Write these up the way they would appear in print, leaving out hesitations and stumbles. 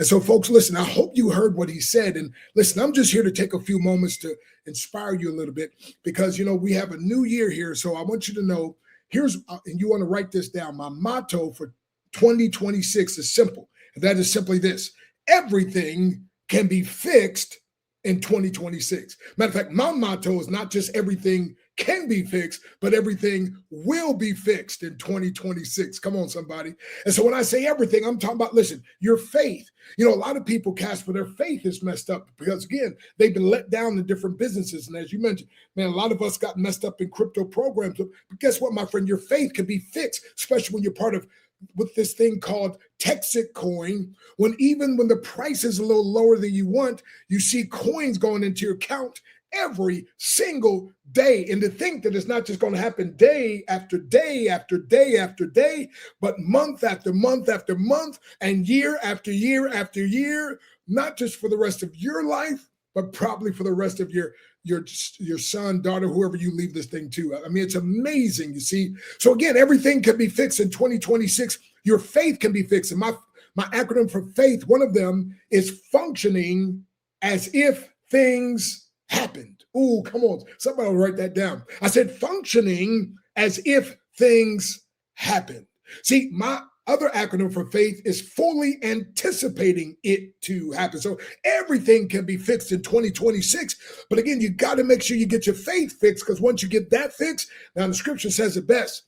And so, folks, listen, I hope you heard what he said. And listen, I'm just here to take a few moments to inspire you a little bit because, we have a new year here. So I want you to know and you want to write this down. My motto for 2026 is simple. And that is simply this: everything can be fixed in 2026. Matter of fact, my motto is not just everything can be fixed, but everything will be fixed in 2026. Come on, somebody. And so when I say everything, I'm talking about, listen, your faith. A lot of people, Casper, their faith is messed up because, again, they've been let down in different businesses. And as you mentioned, man, a lot of us got messed up in crypto programs. But guess what, my friend? Your faith can be fixed, especially when you're part of with this thing called Texit Coin. Even when the price is a little lower than you want, you see coins going into your account every single day. And to think that it's not just going to happen day after day after day after day, but month after month after month and year after year after year, not just for the rest of your life, but probably for the rest of your son, daughter, whoever you leave this thing to. I mean, it's amazing, you see. So again, everything can be fixed in 2026. Your faith can be fixed. And my acronym for faith, one of them is functioning as if things happened. Ooh, come on. Somebody will write that down. I said functioning as if things happened. See, my other acronym for faith is fully anticipating it to happen. So everything can be fixed in 2026. But again, you got to make sure you get your faith fixed, because once you get that fixed, now the scripture says it best: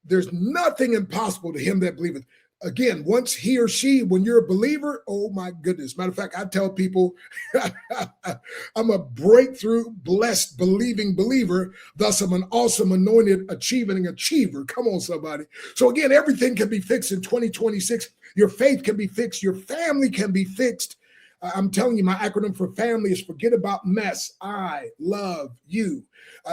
there's nothing impossible to him that believeth. Again, once he or she, when you're a believer, oh my goodness. Matter of fact, I tell people I'm a breakthrough, blessed, believing believer. Thus, I'm an awesome, anointed, achieving achiever. Come on, somebody. So again, everything can be fixed in 2026. Your faith can be fixed. Your family can be fixed. I'm telling you, my acronym for family is forget about mess. I love you.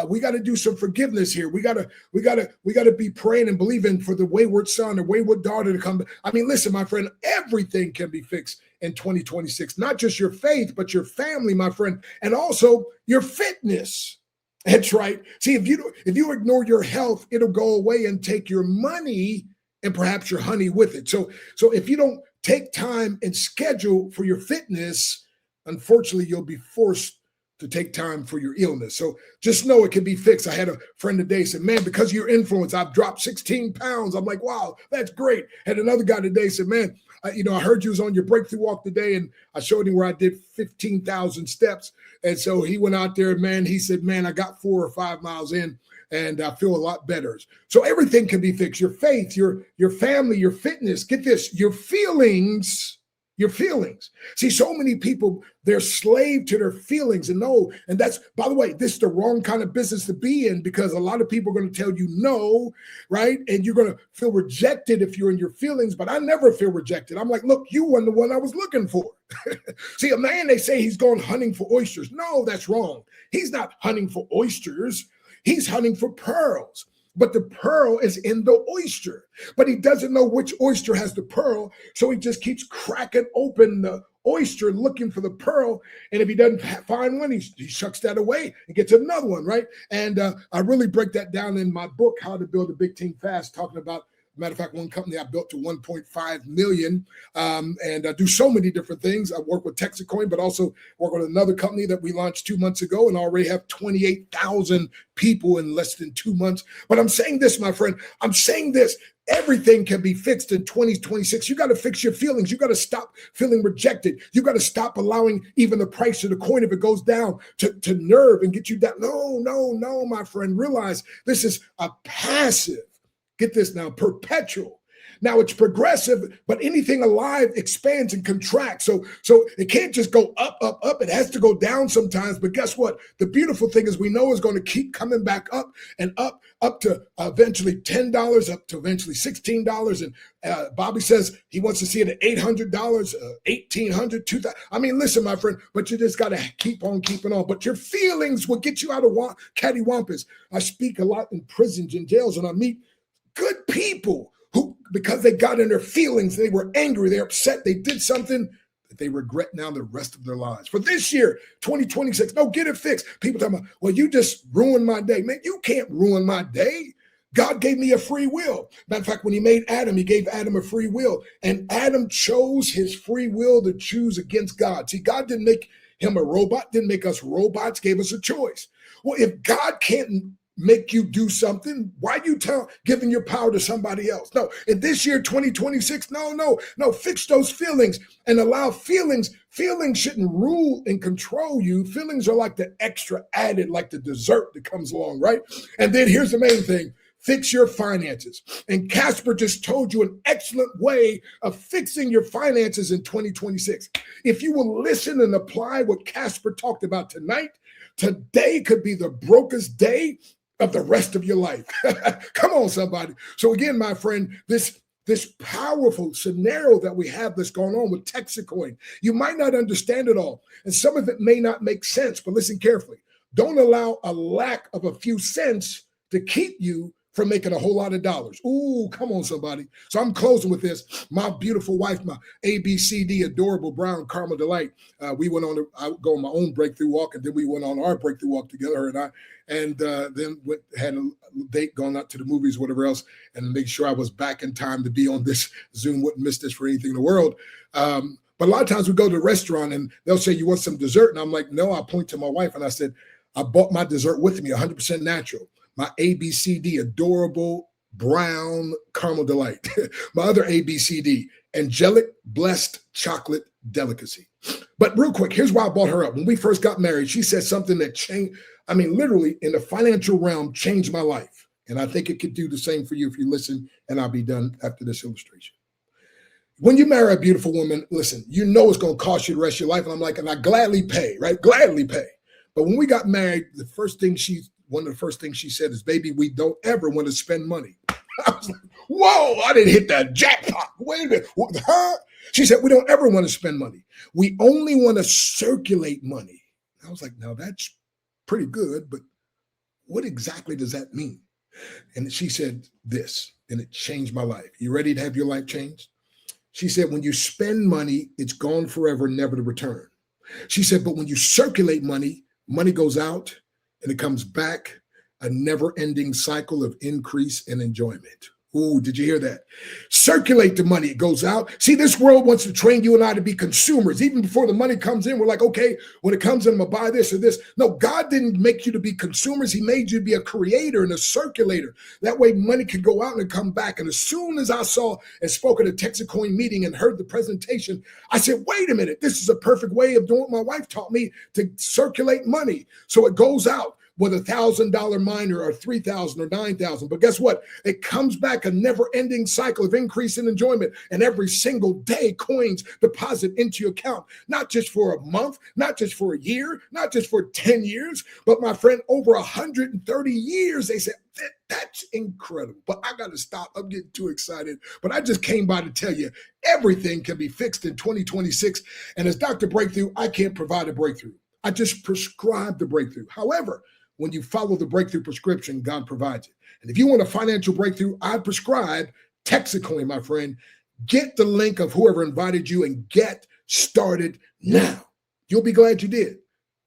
We got to do some forgiveness here. We got to be praying and believing for the wayward son or wayward daughter to come. I mean, listen, my friend, everything can be fixed in 2026. Not just your faith, but your family, my friend, and also your fitness. That's right. See, if you ignore your health, it'll go away and take your money and perhaps your honey with it. So if you don't take time and schedule for your fitness, unfortunately, you'll be forced to take time for your illness. So just know it can be fixed. I had a friend today said, man, because of your influence, I've dropped 16 pounds. I'm like, wow, that's great. Had another guy today said, man, I heard you was on your breakthrough walk today, and I showed him where I did 15,000 steps. And so he went out there, man, he said, man, I got 4 or 5 miles in, and I feel a lot better. So everything can be fixed. Your faith, your family, your fitness, get this, your feelings. See, so many people, they're slave to their feelings. And that's, by the way, this is the wrong kind of business to be in, because a lot of people are going to tell you no, right? And you're going to feel rejected if you're in your feelings, but I never feel rejected. I'm like, look, you weren't the one I was looking for. See, a man, they say he's going hunting for oysters. No, that's wrong. He's not hunting for oysters. He's hunting for pearls. But the pearl is in the oyster. But he doesn't know which oyster has the pearl, so he just keeps cracking open the oyster looking for the pearl. And if he doesn't find one, he shucks that away and gets another one, right? And I really break that down in my book, How to Build a Big Team Fast, talking about, matter of fact, one company I built to 1.5 million, and I do so many different things. I work with Texit Coin, but also work with another company that we launched 2 months ago and already have 28,000 people in less than 2 months. But I'm saying this, my friend, everything can be fixed in 2026. You got to fix your feelings. You got to stop feeling rejected. You got to stop allowing even the price of the coin, if it goes down, to nerve and get you down. No, my friend. Realize this is a passive, get this now, perpetual. Now it's progressive, but anything alive expands and contracts. So it can't just go up, up, up. It has to go down sometimes. But guess what? The beautiful thing is we know it's going to keep coming back up and up to eventually $10, up to eventually $16. And Bobby says he wants to see it at $800, $1,800, $2,000. I mean, listen, my friend, but you just got to keep on keeping on. But your feelings will get you out of cattywampus. I speak a lot in prisons and jails, and I meet good people who, because they got in their feelings, they were angry, they're upset, they did something that they regret now the rest of their lives. For this year, 2026, no, get it fixed. People talking about, well, you just ruined my day. Man, you can't ruin my day. God gave me a free will. Matter of fact, when he made Adam, he gave Adam a free will. And Adam chose his free will to choose against God. See, God didn't make him a robot, didn't make us robots, gave us a choice. Well, if God can't make you do something, why are you giving your power to somebody else? No, in this year, 2026, no, fix those feelings and allow feelings. Feelings shouldn't rule and control you. Feelings are like the extra added, like the dessert that comes along, right? And then here's the main thing. Fix your finances. And Casper just told you an excellent way of fixing your finances in 2026. If you will listen and apply what Casper talked about tonight, today could be the brokest day of the rest of your life. Come on, somebody. So again, my friend, this powerful scenario that we have that's going on with Texit Coin, you might not understand it all. And some of it may not make sense, but listen carefully. Don't allow a lack of a few cents to keep you from making a whole lot of dollars. Ooh, come on, somebody. So I'm closing with this. My beautiful wife, my ABCD, adorable brown caramel delight. We went on, I go on my own breakthrough walk, and then we went on our breakthrough walk together, her and I, and then had a date, gone out to the movies, whatever else, and make sure I was back in time to be on this Zoom. Wouldn't miss this for anything in the world. But a lot of times we go to the restaurant and they'll say, you want some dessert? And I'm like, no. I point to my wife and I said, I bought my dessert with me, 100% natural. My ABCD, adorable brown caramel delight. My other ABCD, angelic blessed chocolate delicacy. But real quick, here's why I brought her up. When we first got married, she said something that changed, literally in the financial realm, changed my life. And I think it could do the same for you if you listen, and I'll be done after this illustration. When you marry a beautiful woman, listen, you know it's going to cost you the rest of your life. And I'm like, and I gladly pay, right? Gladly pay. But when we got married, one of the first things she said is, baby, we don't ever want to spend money. I was like, whoa, I didn't hit that jackpot. Wait a minute. Huh? She said, we don't ever want to spend money. We only want to circulate money. I was like, now that's pretty good, but what exactly does that mean? And she said this, and it changed my life. You ready to have your life changed? She said, when you spend money, it's gone forever, never to return. She said, but when you circulate money, money goes out and it comes back, a never-ending cycle of increase and enjoyment. Ooh, did you hear that? Circulate the money, it goes out. See, this world wants to train you and I to be consumers. Even before the money comes in, we're like, okay, when it comes in, I'm gonna buy this or this. No, God didn't make you to be consumers. He made you to be a creator and a circulator. That way money can go out and come back. And as soon as I saw and spoke at a Texit Coin meeting and heard the presentation, I said, wait a minute, this is a perfect way of doing what my wife taught me, to circulate money. So it goes out with $1,000 minor or 3,000 or 9,000. But guess what? It comes back, a never-ending cycle of increase in enjoyment. And every single day, coins deposit into your account, not just for a month, not just for a year, not just for 10 years, but my friend, over 130 years. They said, that's incredible. But I got to stop. I'm getting too excited. But I just came by to tell you, everything can be fixed in 2026. And as Dr. Breakthrough, I can't provide a breakthrough. I just prescribe the breakthrough. However, when you follow the breakthrough prescription, God provides it. And if you want a financial breakthrough, I prescribe Texit Coin, my friend. Get the link of whoever invited you and get started now. You'll be glad you did,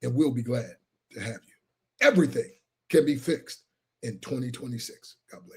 and we'll be glad to have you. Everything can be fixed in 2026.